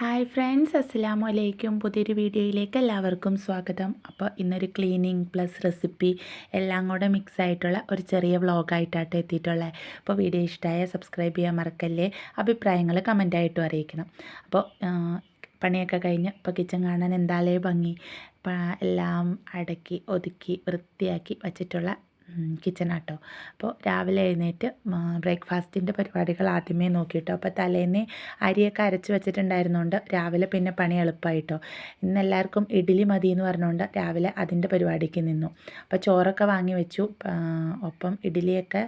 Hi friends, അസ്സലാമു അലൈക്കും. പുതിയൊരു വീഡിയോയിലേക്ക് എല്ലാവർക്കും സ്വാഗതം. അപ്പോൾ ഇന്നൊരു ക്ലീനിങ് പ്ലസ് റെസിപ്പി എല്ലാം കൂടെ മിക്സ് ആയിട്ടുള്ള ഒരു ചെറിയ വ്ളോഗായിട്ടാണ് എത്തിയിട്ടുള്ളത്. അപ്പോൾ വീഡിയോ ഇഷ്ടമായ സബ്സ്ക്രൈബ് ചെയ്യാൻ മറക്കല്ലേ. അഭിപ്രായങ്ങൾ കമൻറ്റായിട്ടും അറിയിക്കണം. അപ്പോൾ പണിയൊക്കെ കഴിഞ്ഞ് ഇപ്പോൾ കിച്ചൺ കാണാൻ എന്തായാലേ ഭംഗി. എല്ലാം അടക്കി ഒതുക്കി വൃത്തിയാക്കി വച്ചിട്ടുള്ള കിച്ചണാട്ടോ. അപ്പോൾ രാവിലെ എഴുന്നേറ്റ് ബ്രേക്ക്ഫാസ്റ്റിൻ്റെ പരിപാടികൾ ആദ്യമേ നോക്കിയിട്ടോ. അപ്പോൾ തലേന്ന് അരിയൊക്കെ അരച്ച് വെച്ചിട്ടുണ്ടായിരുന്നുകൊണ്ട് രാവിലെ പിന്നെ പണി എളുപ്പമായിട്ടോ. ഇന്നെല്ലാവർക്കും ഇഡ്ഡലി മതി എന്ന് പറഞ്ഞുകൊണ്ട് രാവിലെ അതിൻ്റെ പരിപാടിക്ക് നിന്നു. അപ്പോൾ ചോറൊക്കെ വാങ്ങി വെച്ചു, ഒപ്പം ഇഡ്ഡലിയൊക്കെ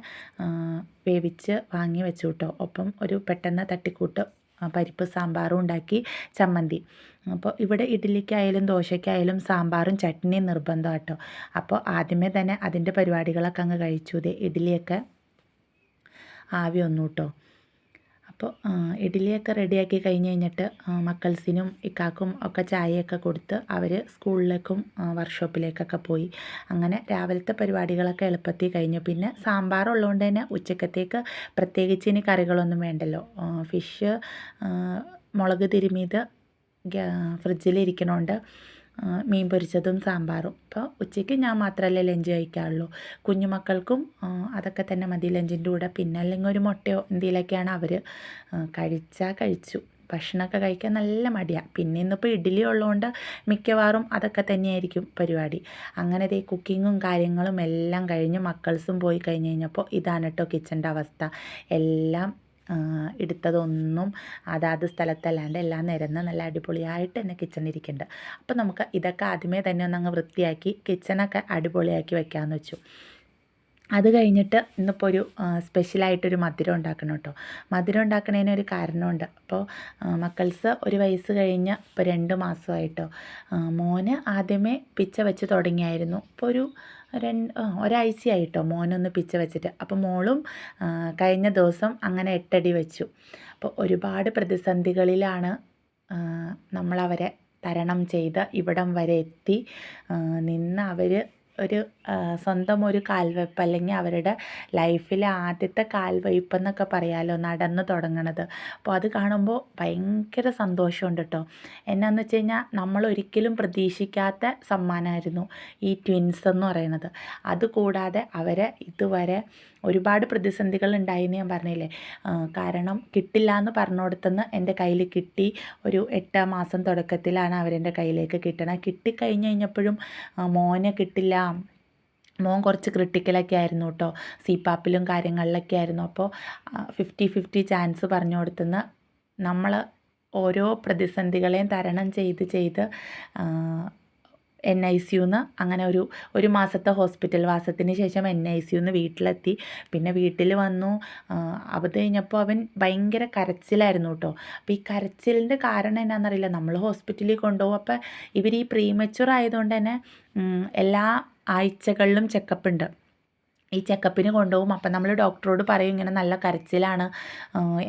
വേവിച്ച് വാങ്ങി വെച്ചു കേട്ടോ. ഒപ്പം ഒരു പെട്ടെന്ന് തട്ടിക്കൂട്ട് പരിപ്പ് സാമ്പാറും ഉണ്ടാക്കി, ചമ്മന്തി. അപ്പോൾ ഇവിടെ ഇഡ്ഡലിക്കായാലും ദോശയ്ക്കായാലും സാമ്പാറും ചട്നിയും നിർബന്ധം കേട്ടോ. അപ്പോൾ ആദ്യമേ തന്നെ അതിൻ്റെ പരിപാടികളൊക്കെ അങ്ങ് കഴിച്ചു. ഇഡ്ഡലിയൊക്കെ ആവി വന്നു കേട്ടോ. അപ്പോൾ ഇഡ്ഡലിയൊക്കെ റെഡിയാക്കി കഴിഞ്ഞ് കഴിഞ്ഞിട്ട് മക്കൾസിനും ഇക്കാക്കും ഒക്കെ ചായയൊക്കെ കൊടുത്ത് അവർ സ്കൂളിലേക്കും വർക്ക്ഷോപ്പിലേക്കൊക്കെ പോയി. അങ്ങനെ രാവിലത്തെ പരിപാടികളൊക്കെ എളുപ്പത്തിൽ കഴിഞ്ഞു. പിന്നെ സാമ്പാർ ഉള്ളതുകൊണ്ട് തന്നെ ഉച്ചക്കത്തേക്ക് പ്രത്യേകിച്ച് ഇനി കറികളൊന്നും വേണ്ടല്ലോ. ഫിഷ് മുളക് തിരുമിയത് ഫ്രിഡ്ജിലിരിക്കണോണ്ട് മീൻ പൊരിച്ചതും സാമ്പാറും. അപ്പോൾ ഉച്ചയ്ക്ക് ഞാൻ മാത്രമല്ലേ ലഞ്ച് കഴിക്കാറുള്ളൂ. കുഞ്ഞുമക്കൾക്കും അതൊക്കെ തന്നെ മതി ലഞ്ചിൻ്റെ കൂടെ. പിന്നെ അല്ലെങ്കിൽ ഒരു മുട്ടയോ എന്തെങ്കിലുമൊക്കെയാണ് അവർ കഴിച്ചു. ഭക്ഷണമൊക്കെ കഴിക്കാൻ നല്ല മടിയാണ്. പിന്നെ ഇന്നിപ്പോൾ ഇഡ്ഡലി ഉള്ളതുകൊണ്ട് മിക്കവാറും അതൊക്കെ തന്നെയായിരിക്കും പരിപാടി. അങ്ങനെ ദേ കുക്കിങ്ങും കാര്യങ്ങളും എല്ലാം കഴിഞ്ഞ് മക്കൾസും പോയി കഴിഞ്ഞ് കഴിഞ്ഞപ്പോൾ ഇതാണ് കേട്ടോ കിച്ചൻ്റെ അവസ്ഥ. എല്ലാം എടുത്തതൊന്നും അതാത് സ്ഥലത്തല്ലാണ്ട് എല്ലാം നിരന്ന് നല്ല അടിപൊളിയായിട്ട് തന്നെ കിച്ചണിരിക്കുന്നുണ്ട്. അപ്പോൾ നമുക്ക് ഇതൊക്കെ ആദ്യമേ തന്നെ ഒന്നങ്ങ് വൃത്തിയാക്കി കിച്ചണൊക്കെ അടിപൊളിയാക്കി വെക്കാമെന്ന് വെച്ചു. അത് കഴിഞ്ഞിട്ട് ഇന്നിപ്പോൾ ഒരു സ്പെഷ്യലായിട്ടൊരു മധുരം ഉണ്ടാക്കണം കേട്ടോ. മധുരം ഉണ്ടാക്കുന്നതിന് ഒരു കാരണമുണ്ട്. അപ്പോൾ മക്കൾസ് ഒരു വയസ്സ് കഴിഞ്ഞ് ഇപ്പോൾ 2 മാസമായിട്ടോ. മോന് ആദ്യമേ പിച്ച വെച്ച് തുടങ്ങിയായിരുന്നു. ഇപ്പോൾ ഒരാഴ്ചയായിട്ടോ മോനൊന്ന് പിച്ച വെച്ചിട്ട്. അപ്പോൾ മോളും കഴിഞ്ഞ ദിവസം അങ്ങനെ 8 അടി വെച്ചു. അപ്പോൾ ഒരുപാട് പ്രതിസന്ധികളിലാണ് നമ്മളവരെ തരണം ചെയ്ത് ഇവിടം വരെ എത്തി നിന്ന് അവർ സ്വന്തം ഒരു കാൽവെപ്പ്, അല്ലെങ്കിൽ അവരുടെ ലൈഫിലെ ആദ്യത്തെ കാൽവയ്പ് എന്നൊക്കെ പറയാമല്ലോ, നടന്ന് തുടങ്ങണത്. അപ്പോൾ അത് കാണുമ്പോൾ ഭയങ്കര സന്തോഷമുണ്ട് കേട്ടോ. എന്നാന്ന് വെച്ച് കഴിഞ്ഞാൽ നമ്മളൊരിക്കലും പ്രതീക്ഷിക്കാത്ത സമ്മാനമായിരുന്നു ഈ ട്വിൻസ് എന്ന് പറയുന്നത്. അതുകൂടാതെ അവരെ ഇതുവരെ ഒരുപാട് പ്രതിസന്ധികൾ ഉണ്ടായിന്ന് ഞാൻ പറഞ്ഞില്ലേ. കാരണം കിട്ടില്ല എന്ന് പറഞ്ഞുകൊടുത്തെന്ന് എൻ്റെ കയ്യിൽ കിട്ടി. ഒരു 8 മാസം തുടക്കത്തിലാണ് അവരെൻ്റെ കയ്യിലേക്ക് കിട്ടണത്. കിട്ടിക്കഴിഞ്ഞ് കഴിഞ്ഞപ്പോഴും മോനെ കിട്ടില്ല, മോൻ കുറച്ച് ക്രിട്ടിക്കലൊക്കെ ആയിരുന്നു കേട്ടോ. സിപാപ്പിലും കാര്യങ്ങളിലൊക്കെ ആയിരുന്നു. അപ്പോൾ 50-50 ചാൻസ് പറഞ്ഞു കൊടുത്തെന്ന് നമ്മൾ ഓരോ പ്രതിസന്ധികളെയും തരണം ചെയ്ത് NICUന്ന് അങ്ങനെ ഒരു മാസത്തെ ഹോസ്പിറ്റൽ വാസത്തിന് ശേഷം NICUന്ന് വീട്ടിലെത്തി. പിന്നെ വീട്ടിൽ വന്നു. അത് കഴിഞ്ഞപ്പോൾ അവൻ ഭയങ്കര കരച്ചിലായിരുന്നു കേട്ടോ. അപ്പോൾ ഈ കരച്ചിലിൻ്റെ കാരണം എന്നാണെന്നറിയില്ല. നമ്മൾ ഹോസ്പിറ്റലിൽ കൊണ്ടുപോകും. അപ്പോൾ ഇവർ ഈ പ്രീമച്വർ ആയതുകൊണ്ട് തന്നെ എല്ലാ ആഴ്ചകളിലും ചെക്കപ്പ് ഉണ്ട്. ഈ ചെക്കപ്പിന് കൊണ്ടുപോകും. അപ്പം നമ്മൾ ഡോക്ടറോട് പറയും ഇങ്ങനെ നല്ല കരച്ചിലാണ്,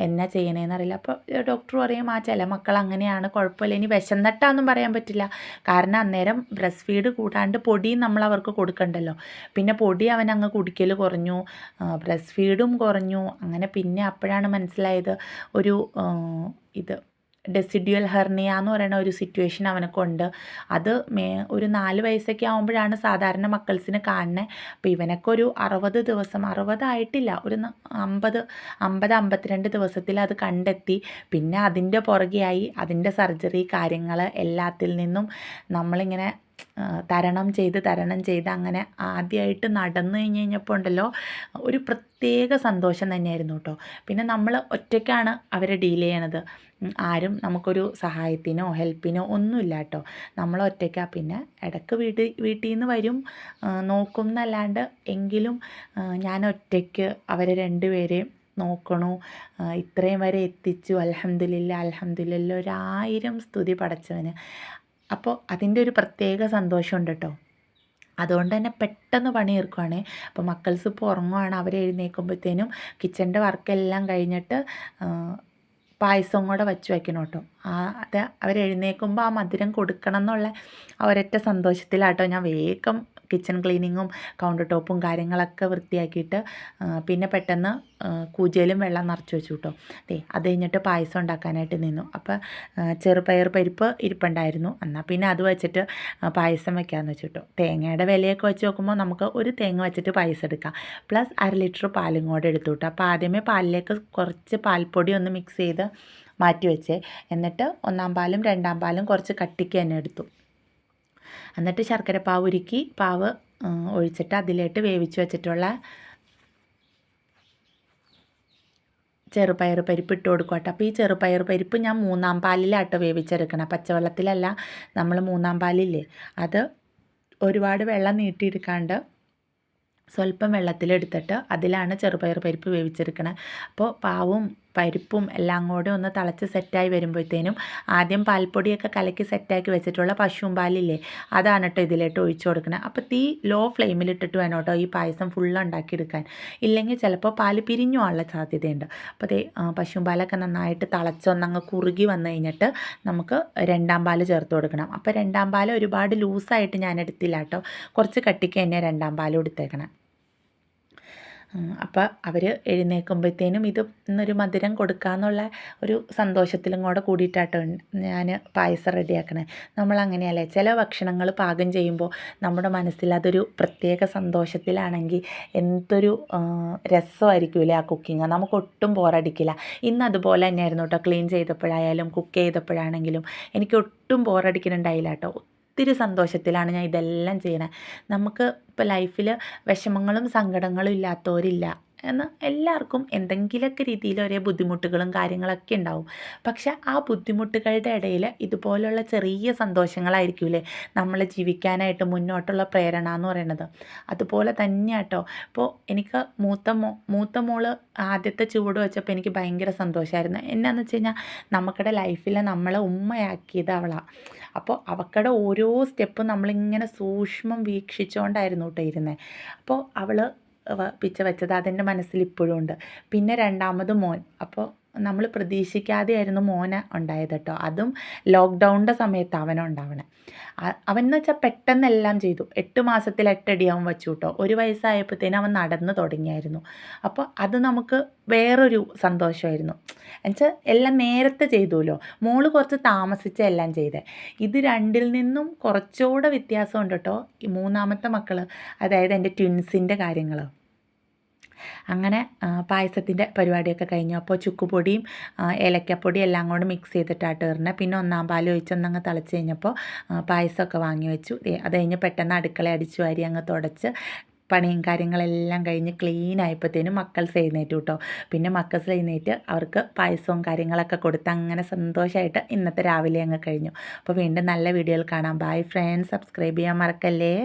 എന്നാ ചെയ്യണേന്ന് അറിയില്ല. അപ്പോൾ ഡോക്ടർ പറയും ചില മക്കൾ അങ്ങനെയാണ്, കുഴപ്പമില്ല. ഇനി വിശന്നിട്ടാന്നും പറയാൻ പറ്റില്ല. കാരണം അന്നേരം ബ്രസ്റ്റ് ഫീഡ് കൂടാണ്ട് പൊടിയും നമ്മൾ അവർക്ക് കൊടുക്കണ്ടല്ലോ. പിന്നെ പൊടി അവനങ്ങ് കുടിക്കൽ കുറഞ്ഞു, ബ്രസ്റ്റ് ഫീഡും കുറഞ്ഞു. അങ്ങനെ പിന്നെ അപ്പോഴാണ് മനസ്സിലായത് ഇത് ഡെസിഡ്യുവൽ ഹെർണിയ എന്ന് പറയുന്ന ഒരു സിറ്റുവേഷൻ അവനക്കുണ്ട്. അത് ഒരു 4 വയസ്സൊക്കെ ആകുമ്പോഴാണ് സാധാരണ മക്കൾസിന് കാണുന്നത്. അപ്പോൾ ഇവനൊക്കെ ഒരു 60 ദിവസം, 60 ആയിട്ടില്ല, ഒരു 50-52 ദിവസത്തിൽ അത് കണ്ടെത്തി. പിന്നെ അതിൻ്റെ പുറകെയായി അതിൻ്റെ സർജറി കാര്യങ്ങൾ എല്ലാത്തിൽ നിന്നും നമ്മളിങ്ങനെ തരണം ചെയ്ത് അങ്ങനെ ആദ്യമായിട്ട് നടന്നു കഴിഞ്ഞപ്പോൾ ഉണ്ടല്ലോ ഒരു പ്രത്യേക സന്തോഷം തന്നെയായിരുന്നു കേട്ടോ. പിന്നെ നമ്മൾ ഒറ്റയ്ക്കാണ് അവരെ ഡീൽ ചെയ്യണത്. ആരും നമുക്കൊരു സഹായത്തിനോ ഹെൽപ്പിനോ ഒന്നുമില്ല കേട്ടോ. നമ്മൾ ഒറ്റയ്ക്കാണ്. പിന്നെ ഇടയ്ക്ക് വീട്ടിൽ നിന്ന് വരും, നോക്കും എന്നല്ലാണ്ട്. എങ്കിലും ഞാൻ ഒറ്റയ്ക്ക് അവരെ 2 പേരെയും നോക്കണു. ഇത്രയും വരെ എത്തിച്ചു. അൽഹംദുലില്ലാ 1000 സ്തുതി പടച്ചവന്. അപ്പോൾ അതിൻ്റെ ഒരു പ്രത്യേക സന്തോഷമുണ്ട് കേട്ടോ. അതുകൊണ്ട് തന്നെ പെട്ടെന്ന് പണി തീർക്കുവാണ്. അപ്പോൾ മക്കൾസ് ഇപ്പോൾ ഉറങ്ങുവാണ്. അവർ എഴുന്നേൽക്കുമ്പോഴത്തേനും കിച്ചൻ്റെ വർക്കെല്ലാം കഴിഞ്ഞിട്ട് പായസം കൂടെ വച്ച് വയ്ക്കണം കേട്ടോ. അത് അവരെഴുന്നേൽക്കുമ്പോൾ ആ മധുരം കൊടുക്കണം എന്നുള്ള ഒരൊറ്റ സന്തോഷത്തിലാട്ടോ ഞാൻ വേഗം കിച്ചൺ ക്ലീനിങ്ങും കൗണ്ടർ ടോപ്പും കാര്യങ്ങളൊക്കെ വൃത്തിയാക്കിയിട്ട് പിന്നെ പെട്ടെന്ന് കൂജയിലും വെള്ളം നിറച്ച് വെച്ചു കേട്ടോ. അത് കഴിഞ്ഞിട്ട് പായസം ഉണ്ടാക്കാനായിട്ട് നിന്നു. അപ്പോൾ ചെറുപയർ പരിപ്പ് ഇരിപ്പുണ്ടായിരുന്നു. എന്നാൽ പിന്നെ അത് വെച്ചിട്ട് പായസം വെക്കാമെന്ന് വെച്ചു കേട്ടോ. തേങ്ങയുടെ വിലയൊക്കെ വെച്ച് നോക്കുമ്പോൾ നമുക്ക് ഒരു തേങ്ങ വെച്ചിട്ട് പായസം എടുക്കാം. പ്ലസ് 1/2 ലിറ്റർ പാലും കൂടെ എടുത്തു കേട്ടോ. അപ്പോൾ ആദ്യമേ പാലിലേക്ക് കുറച്ച് പാൽപ്പൊടി ഒന്ന് മിക്സ് ചെയ്ത് മാറ്റി വെച്ചേ. എന്നിട്ട് 1-ാം പാലും 2-ാം പാലും കുറച്ച് കട്ടിക്ക് തന്നെ എടുത്തു. എന്നിട്ട് ശർക്കര പാവ് ഉരുക്കി പാവ് ഒഴിച്ചിട്ട് അതിലേക്ക് വേവിച്ച് വെച്ചിട്ടുള്ള ചെറുപയർ പരിപ്പ് ഇട്ട് കൊടുക്കും കേട്ടോ. അപ്പോൾ ഈ ചെറുപയർ പരിപ്പ് ഞാൻ 3-ാം പാലിലാട്ടോ വേവിച്ചെടുക്കണം, പച്ചവെള്ളത്തിലല്ല. നമ്മൾ 3-ാം പാലില്ലേ, അത് ഒരുപാട് വെള്ളം നീട്ടിയെടുക്കാണ്ട് സ്വല്പം വെള്ളത്തിലെടുത്തിട്ട് അതിലാണ് ചെറുപയർ പരിപ്പ് വേവിച്ചെടുക്കണത്. അപ്പോൾ പാവും പരിപ്പും എല്ലാം കൂടെ ഒന്ന് തിളച്ച് സെറ്റായി വരുമ്പോഴത്തേനും ആദ്യം പാൽപ്പൊടിയൊക്കെ കലക്കി സെറ്റാക്കി വെച്ചിട്ടുള്ള പശുവും പാലില്ലേ, അതാണ് കേട്ടോ ഇതിലേക്ക് ഒഴിച്ചു കൊടുക്കണം. അപ്പോൾ തീ ലോ ഫ്ലെയിമിലിട്ടിട്ട് വേണം കേട്ടോ ഈ പായസം ഫുള്ള് ഉണ്ടാക്കിയെടുക്കാൻ. ഇല്ലെങ്കിൽ ചിലപ്പോൾ പാല് പിരിഞ്ഞു പോകാനുള്ള സാധ്യതയുണ്ട്. അപ്പോൾ പശുവും പാലൊക്കെ നന്നായിട്ട് തിളച്ചൊന്നങ്ങ് കുറുകി വന്നു കഴിഞ്ഞിട്ട് നമുക്ക് 2-ാം പാല് ചേർത്ത് കൊടുക്കണം. അപ്പോൾ 2-ാം പാല് ഒരുപാട് ലൂസായിട്ട് ഞാൻ എടുത്തില്ല കേട്ടോ, കുറച്ച് കട്ടിക്ക് തന്നെ 2-ാം പാലും എടുത്തേക്കണം. അപ്പോൾ അവർ എഴുന്നേൽക്കുമ്പോഴത്തേനും ഇത് ഇന്നൊരു മധുരം കൊടുക്കാമെന്നുള്ള ഒരു സന്തോഷത്തിലും കൂടെ കൂടിയിട്ടാട്ടോ ഞാൻ പായസം റെഡിയാക്കണേ. നമ്മളങ്ങനെയല്ലേ, ചില ഭക്ഷണങ്ങൾ പാകം ചെയ്യുമ്പോൾ നമ്മുടെ മനസ്സിൽ അതൊരു പ്രത്യേക സന്തോഷത്തിലാണെങ്കിൽ എന്തൊരു രസമായിരിക്കില്ലേ ആ കുക്കിങ്, നമുക്ക് ഒട്ടും ബോറടിക്കില്ല. ഇന്ന് അതുപോലെ തന്നെയായിരുന്നു കേട്ടോ. ക്ലീൻ ചെയ്തപ്പോഴായാലും കുക്ക് ചെയ്തപ്പോഴാണെങ്കിലും എനിക്ക് ഒട്ടും ബോറടിക്കുന്നുണ്ടായില്ല കേട്ടോ. ഒത്തിരി സന്തോഷത്തിലാണ് ഞാൻ ഇതെല്ലാം ചെയ്യണത്. നമുക്ക് ഇപ്പോൾ ലൈഫിൽ വിഷമങ്ങളും സങ്കടങ്ങളും ഇല്ലാത്തവരില്ല എന്ന് എല്ലാവർക്കും എന്തെങ്കിലുമൊക്കെ രീതിയിൽ ഒരേ ബുദ്ധിമുട്ടുകളും കാര്യങ്ങളൊക്കെ ഉണ്ടാവും. പക്ഷെ ആ ബുദ്ധിമുട്ടുകളുടെ ഇടയിൽ ഇതുപോലുള്ള ചെറിയ സന്തോഷങ്ങളായിരിക്കില്ലേ നമ്മളെ ജീവിക്കാനായിട്ട് മുന്നോട്ടുള്ള പ്രേരണ എന്ന് പറയുന്നത്. അതുപോലെ തന്നെയാട്ടോ. ഇപ്പോൾ എനിക്ക് മൂത്ത മോള് ആദ്യത്തെ ചുവട് വെച്ചപ്പോൾ എനിക്ക് ഭയങ്കര സന്തോഷമായിരുന്നു. എന്നാന്ന് വെച്ച് കഴിഞ്ഞാൽ നമുക്കിടെ ലൈഫിൽ നമ്മളെ ഉമ്മയാക്കിയത് അവളാണ്. അപ്പോൾ അവക്കടെ ഓരോ സ്റ്റെപ്പും നമ്മളിങ്ങനെ സൂക്ഷ്മം വീക്ഷിച്ചുകൊണ്ടായിരുന്നു കേട്ടോ ഇരുന്നത്. അപ്പോൾ അവൾ പിച്ച വെച്ചത് അതെൻ്റെ മനസ്സിൽ ഇപ്പോഴും ഉണ്ട്. പിന്നെ 2-ാമത് മോൻ. അപ്പോൾ നമ്മൾ പ്രതീക്ഷിക്കാതെയായിരുന്നു മോനെ ഉണ്ടായത് കേട്ടോ. അതും ലോക്ക്ഡൗണിൻ്റെ സമയത്ത് അവനുണ്ടാവണേ. അവനെന്ന് വെച്ചാൽ പെട്ടെന്നെല്ലാം ചെയ്തു. 8 മാസത്തിൽ 8 അടി അവൻ വെച്ചു കേട്ടോ. 1 വയസ്സായപ്പോഴത്തേനും അവൻ നടന്ന് തുടങ്ങിയായിരുന്നു. അപ്പോൾ അത് നമുക്ക് വേറൊരു സന്തോഷമായിരുന്നു. എന്നുവെച്ചാൽ എല്ലാം നേരത്തെ ചെയ്തുല്ലോ. മോള് കുറച്ച് താമസിച്ച എല്ലാം ചെയ്തേ. ഇത് 2-ൽ നിന്നും കുറച്ചുകൂടെ വ്യത്യാസമുണ്ട് കേട്ടോ ഈ 3-ാമത്തെ മക്കൾ, അതായത് എൻ്റെ ട്വിൻസിൻ്റെ കാര്യങ്ങൾ. അങ്ങനെ പായസത്തിൻ്റെ പരിപാടിയൊക്കെ കഴിഞ്ഞു. അപ്പോൾ ചുക്കുപൊടിയും ഏലക്കപ്പൊടിയും എല്ലാം കൂടെ മിക്സ് ചെയ്തിട്ടാട്ട് ഇറങ്ങുന്നത്. പിന്നെ 1-ാം പാൽ ഒഴിച്ചൊന്നങ്ങ് തിളച്ച് കഴിഞ്ഞപ്പോൾ പായസമൊക്കെ വാങ്ങി വെച്ചു. അത് കഴിഞ്ഞ് പെട്ടെന്ന് അടുക്കള അടിച്ചു വാരി അങ്ങ് തുടച്ച് പണിയും കാര്യങ്ങളെല്ലാം കഴിഞ്ഞ് ക്ലീൻ ആയപ്പോഴത്തേനും മക്കൾസ് എഴുന്നേറ്റു കേട്ടോ. പിന്നെ മക്കൾസ് എഴുന്നേറ്റ് അവർക്ക് പായസവും കാര്യങ്ങളൊക്കെ കൊടുത്ത് അങ്ങനെ സന്തോഷമായിട്ട് ഇന്നത്തെ രാവിലെ അങ്ങ് കഴിഞ്ഞു. അപ്പോൾ വീണ്ടും നല്ല വീഡിയോയിൽ കാണാം. ബൈ ഫ്രണ്ട്സ്, സബ്സ്ക്രൈബ് ചെയ്യാൻ മറക്കല്ലേ.